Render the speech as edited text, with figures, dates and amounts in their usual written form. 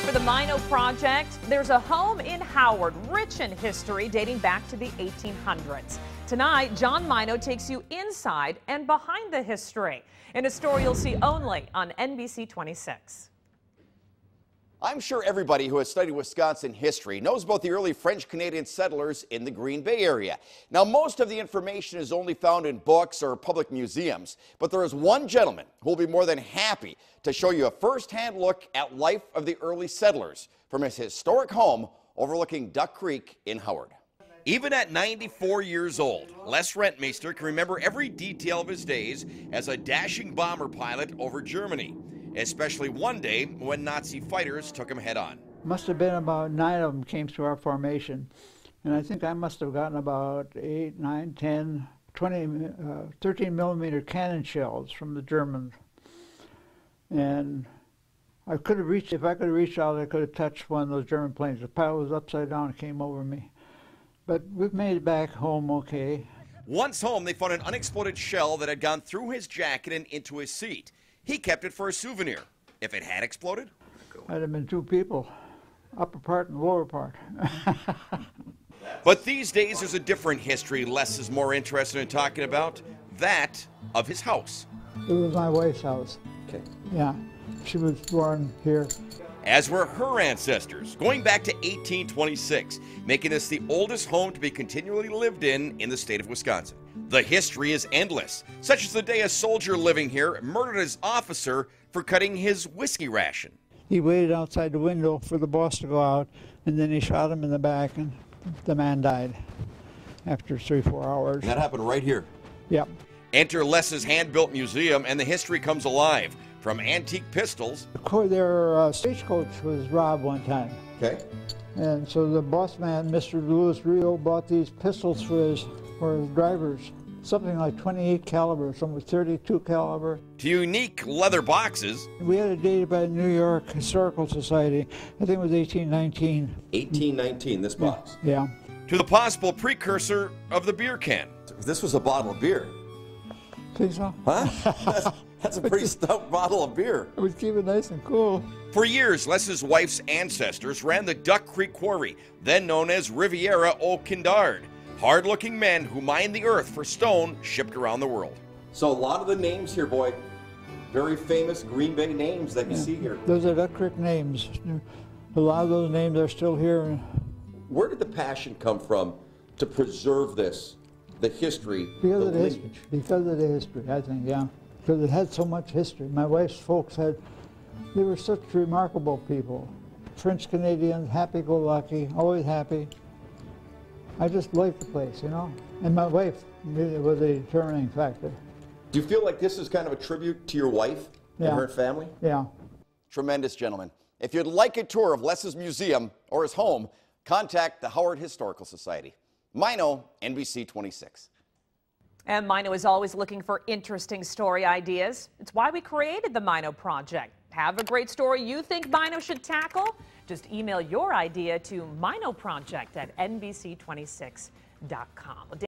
for the Maino project. There's a home in Howard rich in history dating back to the 1800s. Tonight, John Maino takes you inside and behind the history in a story you'll see only on NBC 26. I'm sure everybody who has studied Wisconsin history knows about the early French-Canadian settlers in the Green Bay area. Now, most of the information is only found in books or public museums, but there is one gentleman who will be more than happy to show you a first-hand look at life of the early settlers from his historic home overlooking Duck Creek in Howard. Even at 94 years old, Les Rentmeester can remember every detail of his days as a dashing bomber pilot over Germany, especially one day when Nazi fighters took him head-on. Must have been about 9 of them came through our formation, and I think I must have gotten about 8, 9, 10, 20, 13 millimeter cannon shells from the Germans. And I could have reached, if I could have reached out, I could have touched one of those German planes. The pilot was upside down and came over me. But we've made it back home okay. Once home, they found an unexploded shell that had gone through his jacket and into his seat. He kept it for a souvenir. If it had exploded, I'd have been 2 people, upper part and lower part. But these days, there's a different history Les is more interested in talking about, that of his house. It was my wife's house. Okay. Yeah, she was born here. As were her ancestors, going back to 1826, making this the oldest home to be continually lived in the state of Wisconsin. The history is endless, such as the day a soldier living here murdered his officer for cutting his whiskey ration. He waited outside the window for the boss to go out, and then he shot him in the back, and the man died after 3-4 hours. That happened right here. Yep. Enter Les's hand-built museum, and the history comes alive. From antique pistols. Their stagecoach was robbed one time. Okay. And so the boss man, Mr. Louis Rio, bought these pistols for his drivers. Something like 28 caliber, some were 32 caliber. To unique leather boxes. We had it dated by the New York Historical Society. I think it was 1819. 1819, this box. Yeah. To the possible precursor of the beer can. This was a bottle of beer. Think so? Huh? That's a pretty stout bottle of beer. It would keep it nice and cool. For years, Les's wife's ancestors ran the Duck Creek Quarry, then known as Riviera au Kindard. Hard-looking men who mined the earth for stone shipped around the world. So a lot of the names here, boy, very famous Green Bay names that you see here. Those are Duck Creek names. A lot of those names are still here. Where did the passion come from to preserve this, the history? Because of the history. Because of the history, I think, yeah. Because it had so much history. My wife's folks they were such remarkable people. French Canadians, happy-go-lucky, always happy. I just liked the place, you know. And my wife was a determining factor. Do you feel like this is kind of a tribute to your wife and her family? Yeah. Tremendous, gentlemen. If you'd like a tour of Les's museum or his home, contact the Howard Historical Society. Maino, NBC 26. And Maino is always looking for interesting story ideas. It's why we created the Maino Project. Have a great story you think Maino should tackle? Just email your idea to minoproject@nbc26.com.